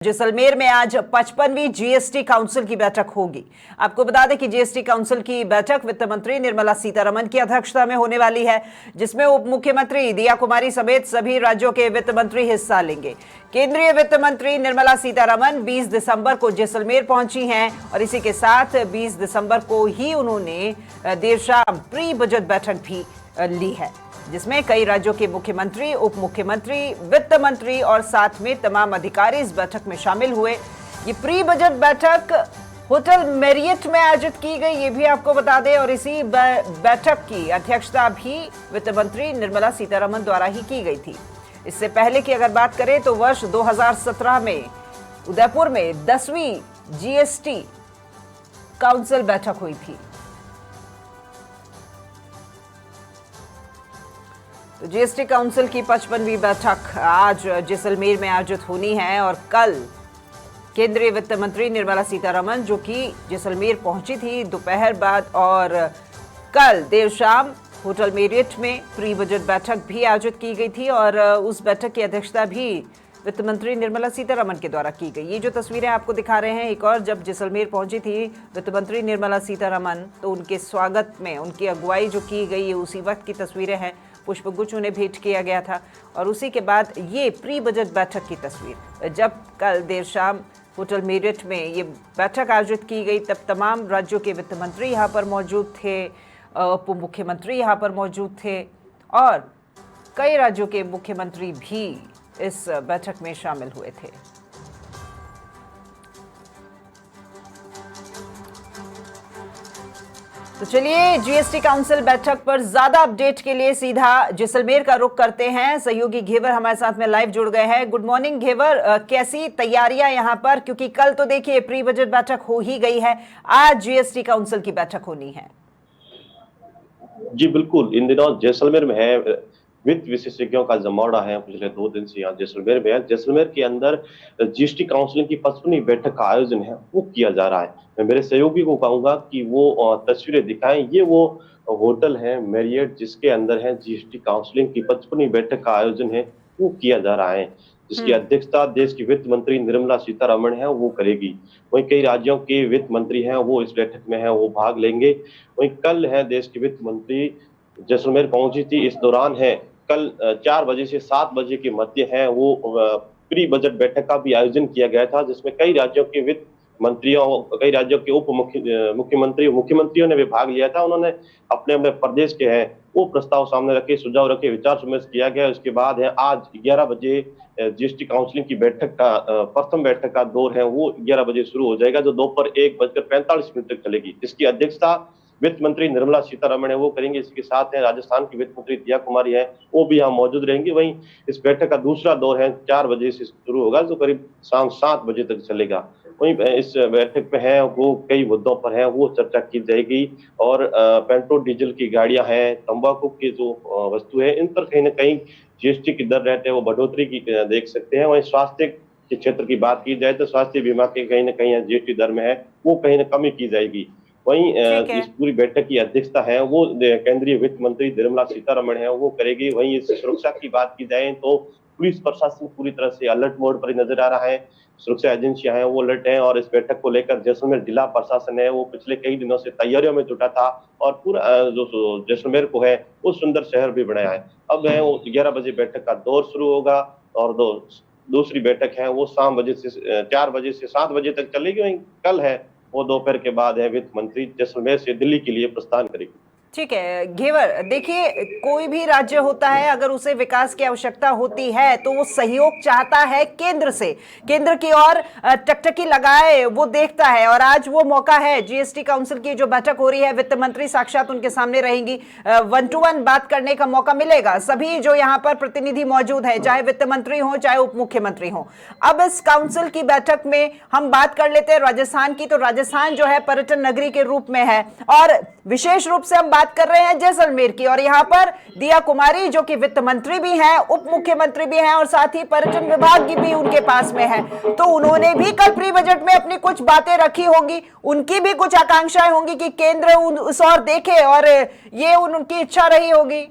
जैसलमेर में आज 55वीं GST council की बैठक होगी। आपको बता दें कि जीएसटी काउंसिल की बैठक वित्त मंत्री निर्मला सीतारमण की अध्यक्षता में होने वाली है, जिसमें उप मुख्यमंत्री दिया कुमारी समेत सभी राज्यों के वित्त मंत्री हिस्सा लेंगे। केंद्रीय वित्त मंत्री निर्मला सीतारमण 20 दिसंबर को जैसलमेर पहुंची हैं और इसी के साथ 20 दिसंबर को ही उन्होंने देर शाम प्री बजट बैठक भी ली है, जिसमें कई राज्यों के मुख्यमंत्री, उप मुख्यमंत्री, वित्त मंत्री और साथ में तमाम अधिकारी इस बैठक में शामिल हुए। ये प्री बजट बैठक होटल मैरियट में आयोजित की गई, ये भी आपको बता दें, और इसी बैठक की अध्यक्षता भी वित्त मंत्री निर्मला सीतारमण द्वारा ही की गई थी। इससे पहले की अगर बात करें तो वर्ष 2017 में उदयपुर में 10वीं जीएसटी काउंसिल बैठक हुई थी। तो जीएसटी काउंसिल की 55वीं बैठक आज जैसलमेर में आयोजित होनी है और कल केंद्रीय वित्त मंत्री निर्मला सीतारमण, जो कि जैसलमेर पहुंची थी दोपहर बाद, और कल देर शाम होटल मेरियट में प्री बजट बैठक भी आयोजित की गई थी और उस बैठक की अध्यक्षता भी वित्त मंत्री निर्मला सीतारमण के द्वारा की गई। ये जो तस्वीरें आपको दिखा रहे हैं, एक और जब जैसलमेर पहुंची थी वित्त मंत्री निर्मला सीतारमण, तो उनके स्वागत में उनकी अगुवाई जो की गई, उसी वक्त की तस्वीरें हैं। पुष्पगुच्छ उन्हें भेंट किया गया था और उसी के बाद ये प्री बजट बैठक की तस्वीर, जब कल देर शाम होटल मेरियट में ये बैठक आयोजित की गई, तब तमाम राज्यों के वित्त मंत्री यहाँ पर मौजूद थे, उप मुख्यमंत्री यहाँ पर मौजूद थे और कई राज्यों के मुख्यमंत्री भी इस बैठक में शामिल हुए थे। तो चलिए जीएसटी काउंसिल बैठक पर ज्यादा अपडेट के लिए सीधा जैसलमेर का रुख करते हैं। सहयोगी घेवर हमारे साथ में लाइव जुड़ गए हैं। गुड मॉर्निंग घेवर, कैसी तैयारियां यहां पर, क्योंकि कल तो देखिए प्री बजट बैठक हो ही गई है, आज जीएसटी काउंसिल की बैठक होनी है। जी बिल्कुल, इन दिनों जैसलमेर में है वित्त विशेषज्ञों का जमावड़ा है। पिछले 2 दिन से यहाँ जैसलमेर में है। जैसलमेर के अंदर जीएसटी काउंसिल की 55वीं बैठक का आयोजन है, वो किया जा रहा है। मैं मेरे सहयोगी को कहूंगा कि वो तस्वीरें दिखाएं। ये वो होटल है मैरियट, जिसके अंदर है जीएसटी काउंसिलिंग की 55वीं बैठक का आयोजन है, वो किया जा रहा है, जिसकी अध्यक्षता देश की वित्त मंत्री निर्मला सीतारमण है, वो करेगी। वहीं कई राज्यों के वित्त मंत्री हैं, वो इस बैठक में है, वो भाग लेंगे। वहीं कल है देश की वित्त मंत्री जैसलमेर पहुंची थी। इस दौरान है कल 4 बजे से 7 बजे के मध्य है वो प्री बजट बैठक का भी आयोजन किया गया था, जिसमें कई राज्यों के वित्त मंत्रियों, कई राज्यों के उप मुख्यमंत्रियों ने भी भाग लिया था। उन्होंने अपने अपने प्रदेश के हैं वो प्रस्ताव सामने रखे, सुझाव रखे, विचार विमर्श किया गया। उसके बाद है आज 11 बजे जीएसटी काउंसिलिंग की बैठक का प्रथम बैठक का दौर है, वो 11 बजे शुरू हो जाएगा, जो दोपहर 1:45 तक चलेगी। इसकी अध्यक्षता वित्त मंत्री निर्मला सीतारमण है, वो करेंगे। इसके साथ है राजस्थान की वित्त मंत्री दिया कुमारी है, वो भी यहाँ मौजूद रहेंगी। वहीं इस बैठक का दूसरा दौर है 4 बजे से शुरू होगा, जो करीब शाम 7 बजे तक चलेगा। वहीं इस बैठक में है वो कई मुद्दों पर है वो चर्चा की जाएगी और पेट्रोल डीजल की गाड़ियां हैं, तंबाकू की जो वस्तु है, इन पर कहीं ना कहीं जीएसटी की दर रहते हैं वो बढ़ोतरी की देख सकते हैं। वहीं स्वास्थ्य के क्षेत्र की बात की जाए तो स्वास्थ्य बीमा के कहीं ना कहीं जीएसटी दर में है वो कहीं ना कमी की जाएगी। वहीं इस पूरी बैठक की अध्यक्षता है वो केंद्रीय वित्त मंत्री निर्मला सीतारमण है, वो करेगी। वहीं इस सुरक्षा की बात की जाए तो पुलिस प्रशासन पूरी तरह से अलर्ट मोड पर नजर आ रहा है। सुरक्षा एजेंसियां हैं वो अलर्ट हैं और इस बैठक को लेकर जैसलमेर जिला प्रशासन है वो पिछले कई दिनों से तैयारियों में जुटा था और पूरा जो जैसलमेर को है वो सुंदर शहर भी बनाया है। अब है वो 11 बजे बैठक का दौर शुरू होगा और दूसरी बैठक है वो शाम 4 बजे से 7 बजे तक चलेगी। वहीं कल है वो दोपहर के बाद है वित्त मंत्री जैसलमेर से दिल्ली के लिए प्रस्थान करेगी। ठीक है घेवर, देखिए कोई भी राज्य होता है, अगर उसे विकास की आवश्यकता होती है तो वो सहयोग चाहता है केंद्र से, केंद्र की ओर टकटकी लगाए वो देखता है। और आज वो मौका है, जीएसटी काउंसिल की जो बैठक हो रही है, वित्त मंत्री साक्षात उनके सामने रहेंगी, 1 to 1 बात करने का मौका मिलेगा। सभी जो यहाँ पर प्रतिनिधि मौजूद है, चाहे वित्त मंत्री हो चाहे उप मुख्यमंत्री हो। अब इस काउंसिल की बैठक में हम बात कर लेते हैं राजस्थान की। तो राजस्थान जो है पर्यटन नगरी के रूप में है और विशेष रूप से हम बात कर रहे हैं जैसलमेर की, और यहाँ पर दिया कुमारी जो कि वित्त मंत्री भी हैं, उप मुख्यमंत्री भी हैं और साथ ही पर्यटन विभाग की भी उनके पास में है। तो उन्होंने भी कल प्री बजट में अपनी कुछ बातें रखी होंगी, उनकी भी कुछ आकांक्षाएं होंगी कि केंद्र उस ओर देखे और ये उनकी इच्छा रही होगी।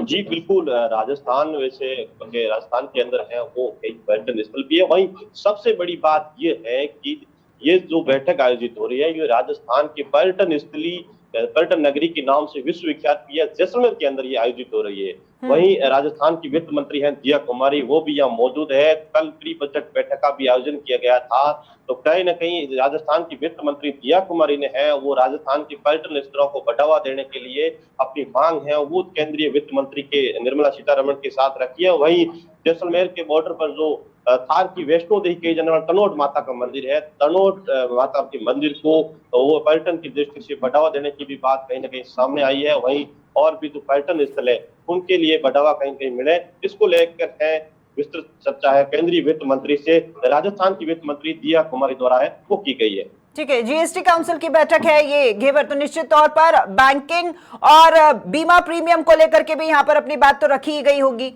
जी बिल्कुल, राजस्थान वैसे राजस्थान के अंदर है वो एक पर्यटन स्थल भी है। वहीं सबसे बड़ी बात ये है कि ये जो बैठक आयोजित हो रही है ये राजस्थान के पर्यटन स्थली पर्यटन नगरी के नाम से विश्व विख्यात भी है, जैसलमेर के अंदर ये आयोजित हो रही है। हम्म। वहीं राजस्थान की वित्त मंत्री हैं दिया कुमारी, वो भी यहाँ मौजूद है। कल प्री बजट बैठक का भी आयोजन किया गया था। तो कहीं ना कहीं राजस्थान की वित्त मंत्री दिया कुमारी ने है वो राजस्थान के पर्यटन स्थलों को बढ़ावा देने के लिए अपनी मांग है वो केंद्रीय वित्त मंत्री के निर्मला सीतारमण के साथ रखी है। वहीं जैसलमेर के बॉर्डर पर जो थार की वैष्णो देवी कही जाने वाला तनोट माता का मंदिर है, तनोट माता के मंदिर को वो पर्यटन की दृष्टि से बढ़ावा देने की भी बात कहीं ना कहीं सामने आई है। वहीं और भी जो पर्यटन स्थल है उनके लिए बढ़ावा कहीं कहीं मिले, इसको लेकर है विस्तृत चर्चा है केंद्रीय वित्त मंत्री से राजस्थान की वित्त मंत्री दिया कुमारी द्वारा है वो की गई है। ठीक है, जीएसटी काउंसिल की बैठक है ये घेवर, तो निश्चित तौर पर बैंकिंग और बीमा प्रीमियम को लेकर के भी यहाँ पर अपनी बात तो रखी ही गई होगी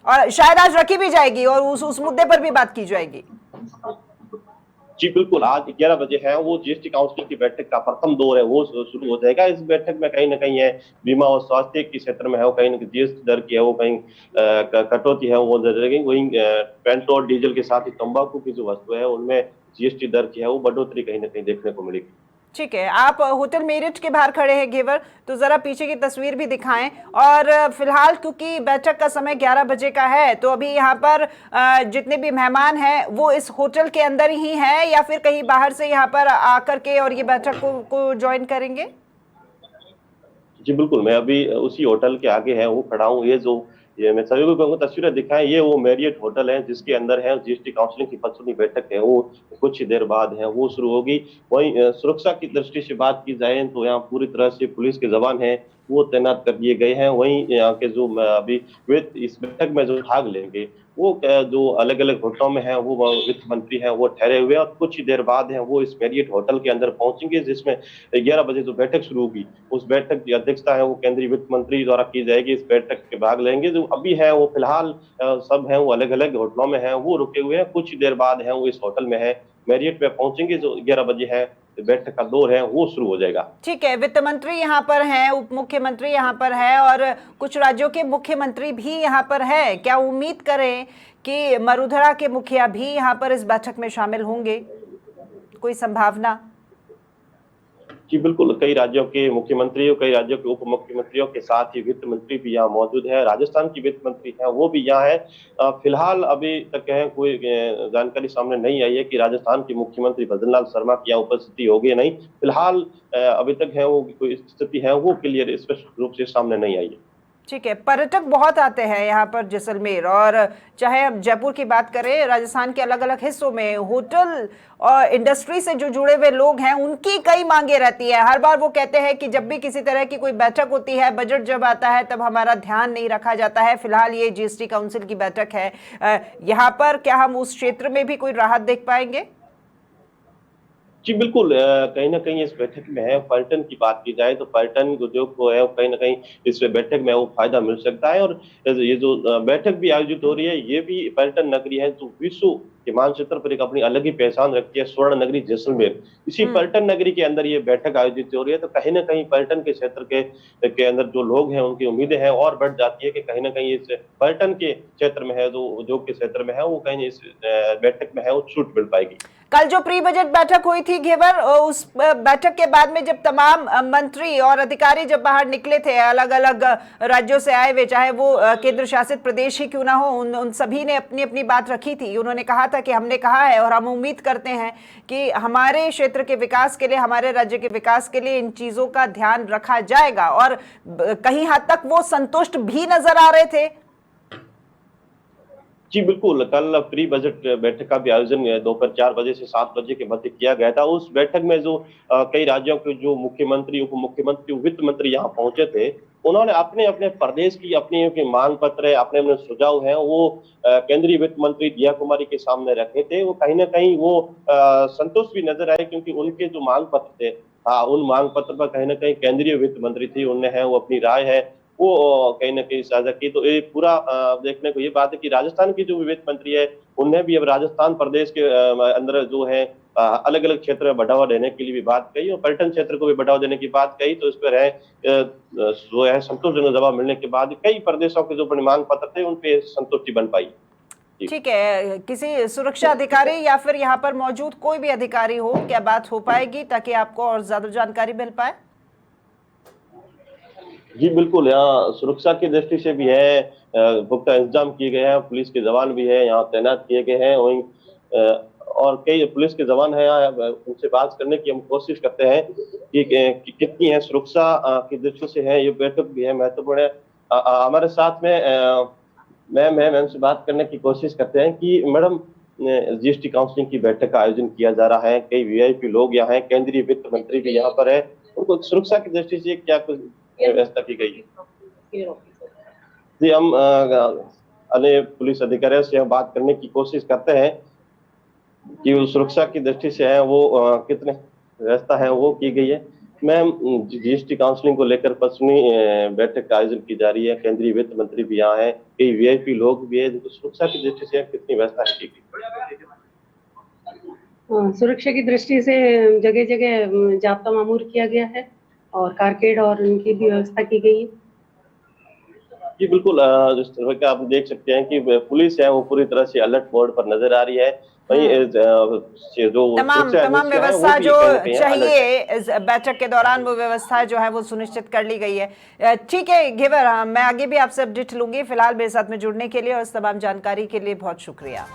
और शायद आज रखी भी जाएगी और उस मुद्दे पर भी बात की जाएगी। जी बिल्कुल, आज 11 बजे है वो जीएसटी काउंसिल की बैठक का प्रथम दौर है वो शुरू हो जाएगा। इस बैठक में कहीं ना कहीं है बीमा और स्वास्थ्य के क्षेत्र में है वो कहीं ना कहीं जीएसटी दर की है वो कहीं कटौती है वो दर रहेगी। वहीं पेट्रोल डीजल के साथ ही तंबाकू की जो वस्तु है उनमें जीएसटी दर की है वो बढ़ोतरी कहीं ना कहीं देखने को मिलेगी। ठीक है, आप होटल मेरिट के बाहर खड़े हैं घेवर, तो जरा पीछे की तस्वीर भी दिखाएं। और फिलहाल क्योंकि बैठक का समय 11 बजे का है तो अभी यहाँ पर जितने भी मेहमान हैं वो इस होटल के अंदर ही हैं या फिर कहीं बाहर से यहाँ पर आकर के और ये बैठक को ज्वाइन करेंगे? जी बिल्कुल, मैं अभी उसी होटल के आगे है वो खड़ा हूँ। ये मैं सभी को कहूँगा तस्वीरें दिखाएं, ये वो मैरियट होटल है जिसके अंदर है जीएसटी काउंसिल की 15वीं बैठक है वो कुछ ही देर बाद है वो शुरू होगी। वहीं सुरक्षा की दृष्टि से बात की जाए तो यहाँ पूरी तरह से पुलिस के जवान हैं वो तैनात कर दिए गए हैं। वहीं यहाँ के जो अभी इस बैठक में जो भाग लेंगे वो जो अलग अलग होटलों में है वो वित्त मंत्री है वो ठहरे हुए और कुछ ही देर बाद है वो इस मैरियट होटल के अंदर पहुंचेंगे, जिसमें 11 बजे जो बैठक शुरू होगी उस बैठक की अध्यक्षता है वो केंद्रीय वित्त मंत्री द्वारा की जाएगी। इस बैठक के भाग लेंगे जो अभी है वो फिलहाल सब है वो अलग अलग होटलों में है वो रुके हुए हैं। कुछ ही देर बाद है वो इस होटल में है मैरियट में पहुंचेंगे, जो 11 बजे है बैठक का दौर है वो शुरू हो जाएगा। ठीक है, वित्त मंत्री यहाँ पर हैं, उप मुख्यमंत्री यहाँ पर है और कुछ राज्यों के मुख्यमंत्री भी यहाँ पर है। क्या उम्मीद करें कि मरुधरा के मुखिया भी यहाँ पर इस बैठक में शामिल होंगे? कोई संभावना? जी बिल्कुल, कई राज्यों के मुख्यमंत्रियों कई राज्यों के उप मुख्यमंत्रियों के साथ ही वित्त मंत्री भी यहाँ मौजूद है। राजस्थान की वित्त मंत्री है वो भी यहाँ है। फिलहाल अभी तक है कोई जानकारी सामने नहीं आई है कि राजस्थान के मुख्यमंत्री भजनलाल शर्मा की यहाँ उपस्थिति होगी या नहीं। फिलहाल अभी तक है वो कोई स्थिति है वो क्लियर स्पष्ट रूप से सामने नहीं आई है। ठीक है, पर्यटक बहुत आते हैं यहाँ पर जैसलमेर, और चाहे अब जयपुर की बात करें, राजस्थान के अलग अलग हिस्सों में होटल और इंडस्ट्री से जो जुड़े हुए लोग हैं उनकी कई मांगे रहती है। हर बार वो कहते हैं कि जब भी किसी तरह की कोई बैठक होती है, बजट जब आता है तब हमारा ध्यान नहीं रखा जाता है। फिलहाल ये जीएसटी काउंसिल की बैठक है, यहाँ पर क्या हम उस क्षेत्र में भी कोई राहत देख पाएंगे? जी बिल्कुल, कहीं ना कहीं इस बैठक में है पर्यटन की बात की जाए तो पर्यटन उद्योग को है कहीं ना कहीं इस बैठक में वो फायदा मिल सकता है। और ये जो बैठक भी आयोजित हो रही है ये भी पर्यटन नगरी है जो विश्व के मानचित्र पर एक अपनी अलग ही पहचान रखती है, स्वर्ण नगरी जैसलमेर। इसी पर्यटन नगरी के अंदर ये बैठक आयोजित हो रही है तो कहीं ना कहीं पर्यटन के क्षेत्र के अंदर जो लोग हैं उनकी उम्मीदें हैं और बढ़ जाती है कि कहीं ना कहीं इस पर्यटन के क्षेत्र में है जो उद्योग के क्षेत्र में है वो कहीं इस बैठक में है वो छूट मिल पाएगी। कल जो प्री बजट बैठक हुई थी घेवर, उस बैठक के बाद में जब तमाम मंत्री और अधिकारी जब बाहर निकले थे अलग अलग राज्यों से आए हुए, चाहे वो केंद्र शासित प्रदेश ही क्यों ना हो, उन सभी ने अपनी अपनी बात रखी थी। उन्होंने कहा था कि हमने कहा है और हम उम्मीद करते हैं कि हमारे क्षेत्र के विकास के लिए, हमारे राज्य के विकास के लिए इन चीजों का ध्यान रखा जाएगा, और कहीं हद तक वो संतुष्ट भी नजर आ रहे थे। जी बिल्कुल, कल प्री बजट बैठक का भी आयोजन दोपहर 4 बजे से 7 बजे के मध्य किया गया था। उस बैठक में जो कई राज्यों के जो मुख्यमंत्री, उप मुख्यमंत्री, वित्त मंत्री यहाँ पहुंचे थे, उन्होंने अपने अपने प्रदेश की अपनी मांग पत्र, अपने अपने सुझाव हैं वो केंद्रीय वित्त मंत्री दिया कुमारी के सामने रखे थे। वो कहीं ना कहीं वो संतुष्ट भी नजर आए क्योंकि उनके जो मांग पत्र थे, हाँ, उन मांग पत्र पर कहीं ना कहीं केंद्रीय वित्त मंत्री थी, उनने है वो अपनी राय है वो कहीं ना कहीं साझा की। तो ये पूरा देखने को ये बात है कि राजस्थान की जो वित्त मंत्री है उनने भी अब राजस्थान प्रदेश के अंदर जो है अलग अलग क्षेत्र में बढ़ावा देने के लिए भी बात कही और पर्यटन क्षेत्र को भी बढ़ावा देने की बात कही। तो इस पर जो है संतोषजनक जवाब मिलने के बाद कई प्रदेशों के जो बड़े मांग पत्र थे उन पे संतुष्टि बन पाई। ठीक है, किसी सुरक्षा अधिकारी या फिर यहाँ पर मौजूद कोई भी अधिकारी हो, क्या बात हो पाएगी ताकि आपको और ज्यादा जानकारी मिल पाए? जी बिल्कुल, यहाँ सुरक्षा की दृष्टि से भी है, पुख्ता इंतजाम किए गए हैं, पुलिस के जवान भी है यहाँ तैनात किए गए हैं। वहीं और कई पुलिस के जवान हैं यहाँ, उनसे बात करने की हम कोशिश करते हैं कि कितनी है सुरक्षा की दृष्टि से है। ये बैठक भी है महत्वपूर्ण है। हमारे साथ में मैम से बात करने की कोशिश करते हैं कि मैडम जीएसटी काउंसिलिंग की बैठक का आयोजन किया जा रहा है, कई वीआईपी लोग यहाँ हैं, केंद्रीय वित्त मंत्री भी यहाँ पर है, उनको सुरक्षा की दृष्टि से क्या कुछ व्यवस्था की गई है? जी, हम अन्य पुलिस अधिकारियों से हम बात करने की कोशिश करते हैं कि वो सुरक्षा की दृष्टि से है वो कितने व्यवस्था है वो की गई है। मैम, जीएसटी काउंसलिंग को लेकर 25वीं बैठक का आयोजन की जा रही है, केंद्रीय वित्त मंत्री भी यहाँ है, कई वीआईपी लोग भी है, तो सुरक्षा की दृष्टि से कितनी व्यवस्था है की गई? सुरक्षा की दृष्टि से जगह जगह जाब्ता मामूर किया गया है और कारकेड और उनकी भी व्यवस्था की गई है। जी बिल्कुल, जिस तरह का आप देख सकते हैं कि पुलिस है वो पूरी तरह से अलर्ट मोड पर नजर आ रही है। वहीं जो तमाम व्यवस्था जो चाहिए इस बैठक के दौरान वो व्यवस्था जो है वो सुनिश्चित कर ली गई है। ठीक है घेवर, मैं आगे भी आपसे अपडेट लूंगी। फिलहाल मेरे साथ में जुड़ने के लिए और इस तमाम जानकारी के लिए बहुत शुक्रिया।